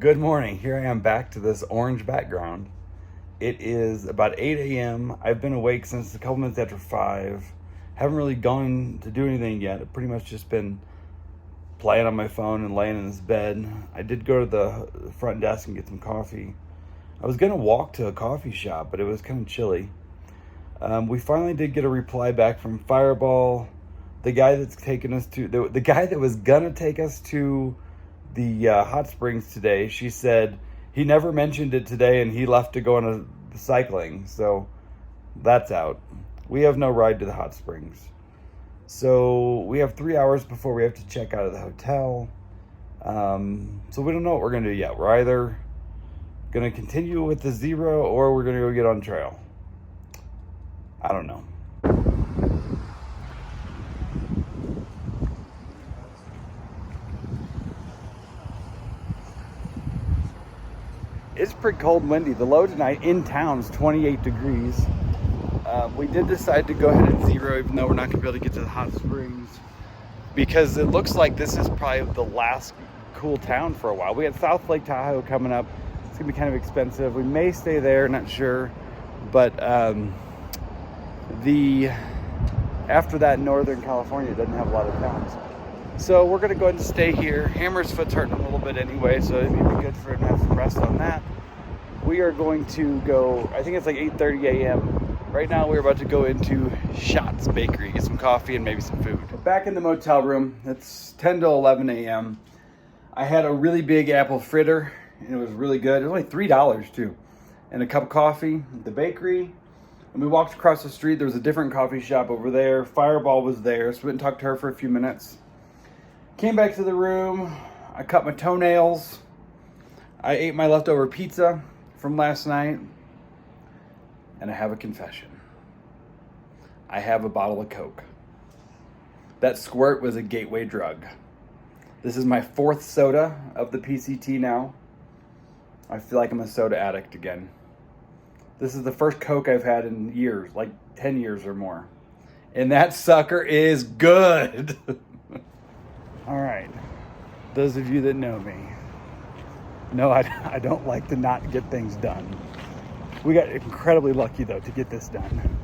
Good morning. Here I am back to this orange background. It is about 8 a.m. I've been awake since a couple minutes after 5. Haven't really gone to do anything yet. I've pretty much just been playing on my phone and laying in this bed. I did go to the front desk and get some coffee. I was going to walk to a coffee shop, but it was kind of chilly. We finally did get a reply back from Fireball. The guy that's taking us to, the guy that was going to take us to the hot springs today, she said he never mentioned it today and he left to go on a cycling. So that's out. We have no ride to the hot springs. So we have 3 hours before we have to check out of the hotel. So we don't know what we're going to do yet. We're either going to continue with the zero or we're going to go get on trail. I don't know. It's pretty cold and windy. The low tonight in town is 28 degrees. We did decide to go ahead and zero, even though we're not going to be able to get to the hot springs, because it looks like this is probably the last cool town for a while. We have South Lake Tahoe coming up. It's going to be kind of expensive. We may stay there, not sure. But after that, Northern California doesn't have a lot of towns. So we're going to go ahead and stay here. Hammer's foot's hurting a little bit anyway, so it'd be good for him to have some rest on that. We are going to go, I think it's like 8:30 a.m. Right now we're about to go into Shots Bakery, get some coffee and maybe some food. We're back in the motel room. It's 10 to 11 a.m. I had a really big apple fritter, and it was really good. It was only $3 too. And a cup of coffee at the bakery. And we walked across the street. There was a different coffee shop over there. Fireball was there, so we went and talked to her for a few minutes. Came back to the room. I cut my toenails. I ate my leftover pizza from last night. And I have a confession. I have a bottle of Coke. That squirt was a gateway drug. This is my 4th soda of the PCT now. I feel like I'm a soda addict again. This is the first Coke I've had in years, like 10 years or more. And that sucker is good. All right. Those of you that know me know I don't like to not get things done. We got incredibly lucky, though, to get this done.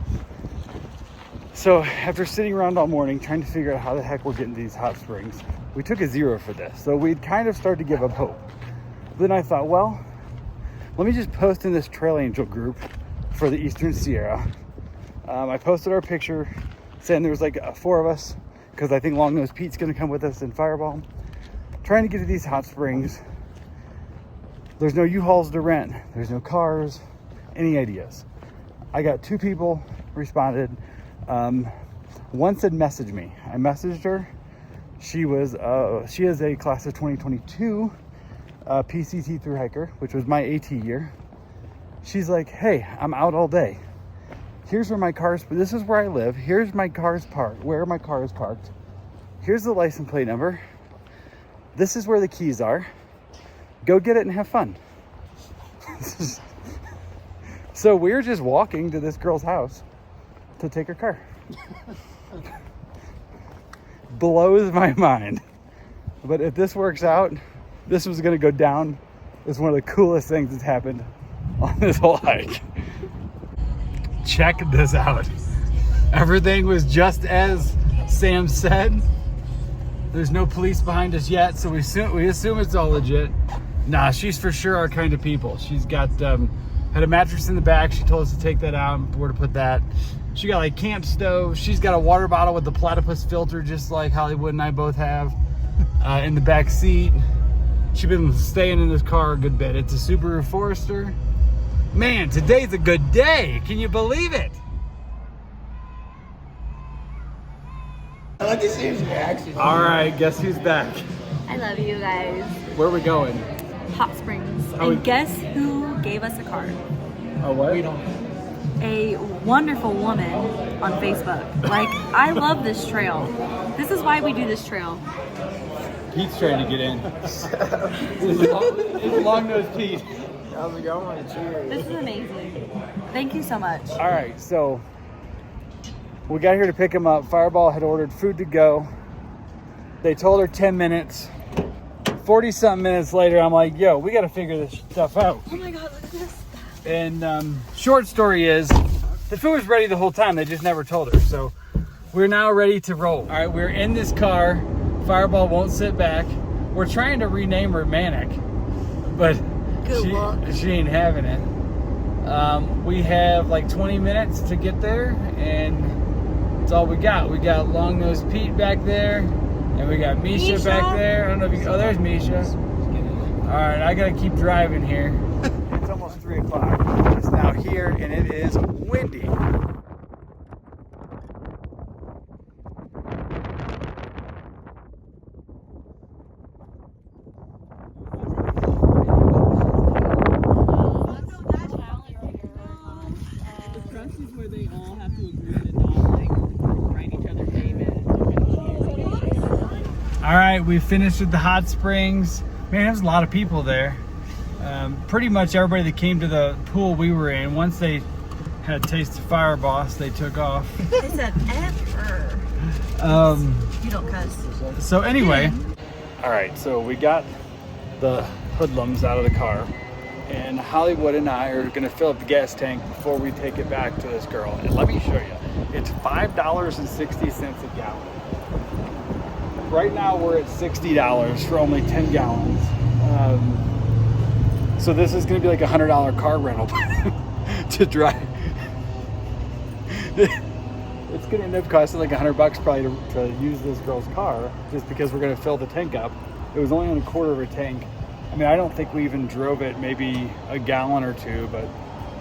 So after sitting around all morning trying to figure out how the heck we're getting to these hot springs, we took a zero for this. So we'd kind of started to give up hope. Then I thought, well, let me just post in this Trail Angel group for the Eastern Sierra. I posted our picture saying there was like 4 of us, because I think Long Nose Pete's going to come with us in Fireball. Trying to get to these hot springs. There's no U-Hauls to rent. There's no cars. Any ideas? I got 2 people responded. One said message me. I messaged her. She is a class of 2022 PCT through hiker, which was my AT year. She's like, hey, I'm out all day. Here's where my car's, this is where I live. Here's my car's parked, where my car is parked. Here's the license plate number. This is where the keys are. Go get it and have fun. So we're just walking to this girl's house to take her car. Blows my mind. But if this works out, this was gonna go down as one of the coolest things that's happened on this whole hike. Check this out. Everything was just as Sam said. There's no police behind us yet, so we assume it's all legit. Nah, she's for sure our kind of people. She's got had a mattress in the back. She told us to take that out and where to put that. She got like camp stove. She's got a water bottle with the platypus filter, just like Hollywood and I both have, in the back seat. She's been staying in this car a good bit. It's a Subaru Forester. Man, today's a good day. Can you believe it? I like to see his reaction. All right, guess who's back? I love you guys. Where are we going? Hot Springs. Oh, And guess who gave us a card? Oh, what? We don't. A wonderful woman on Facebook. Like, I love this trail. This is why we do this trail. Pete's trying to get in. It's long nose Pete. How's it going? Cheers. This is amazing. Thank you so much. All right, so we got here to pick him up. Fireball had ordered food to go. They told her 10 minutes. 40-something minutes later, I'm like, yo, we got to figure this stuff out. Oh my God, look at this. And short story is, the food was ready the whole time. They just never told her. So we're now ready to roll. All right, we're in this car. Fireball won't sit back. We're trying to rename her Manic, but she ain't having it. We have like 20 minutes to get there, and that's all we got. We got Long Nose Pete back there, and we got Misha back there. I don't know if you, oh, there's Misha. All right, I gotta keep driving here. It's almost 3 o'clock. It's now here, and it is windy. All right, we finished with the hot springs. Man, there's a lot of people there. Pretty much everybody that came to the pool we were in, once they had a taste of Fire Boss, they took off. They said, ever. You don't cuss. So anyway, all right, so we got the hoodlums out of the car, and Hollywood and I are gonna fill up the gas tank before we take it back to this girl. And let me show you, it's $5.60 a gallon. Right now we're at $60 for only 10 gallons. So this is gonna be like $100 car rental to drive. It's gonna end up costing like $100 probably to use this girl's car, just because we're gonna fill the tank up. It was only on a quarter of a tank. I mean, I don't think we even drove it maybe a gallon or two, but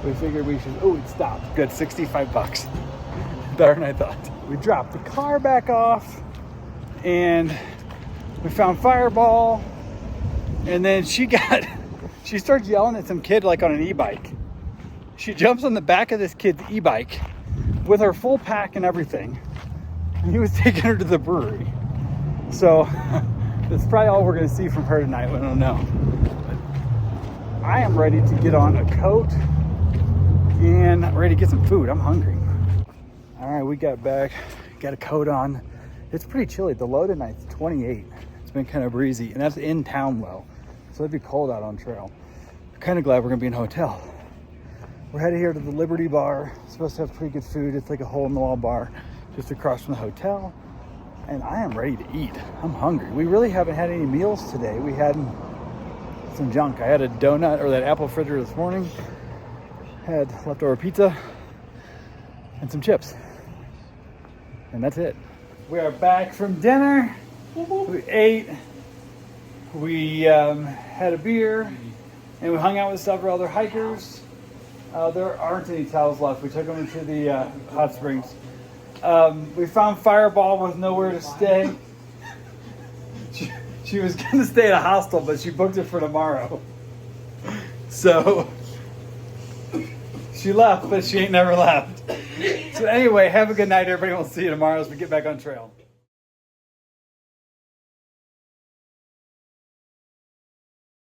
we figured we should, oh, it stopped. Good, $65. Better than I thought. We dropped the car back off, and we found Fireball, and then she starts yelling at some kid like on an e-bike. She jumps on the back of this kid's e-bike with her full pack and everything, and he was taking her to the brewery. So that's probably all we're gonna see from her tonight. I don't know. I am ready to get on a coat and ready to get some food. I'm hungry. All right, we got back, got a coat on. It's pretty chilly. The low tonight's 28. It's been kind of breezy, and that's in town low. So it'd be cold out on trail. I'm kind of glad we're gonna be in a hotel. We're headed here to the Liberty Bar. It's supposed to have pretty good food. It's like a hole-in-the-wall bar just across from the hotel. And I am ready to eat. I'm hungry. We really haven't had any meals today. We had some junk. I had a donut, or that apple fritter this morning. Had leftover pizza and some chips. And that's it. We are back from dinner. We ate. We had a beer, and we hung out with several other hikers. There aren't any towels left. We took them to the hot springs. We found Fireball with nowhere to stay. She was going to stay at a hostel, but she booked it for tomorrow. So she left, but she ain't never left. So anyway, have a good night, everybody. We'll see you tomorrow as we get back on trail.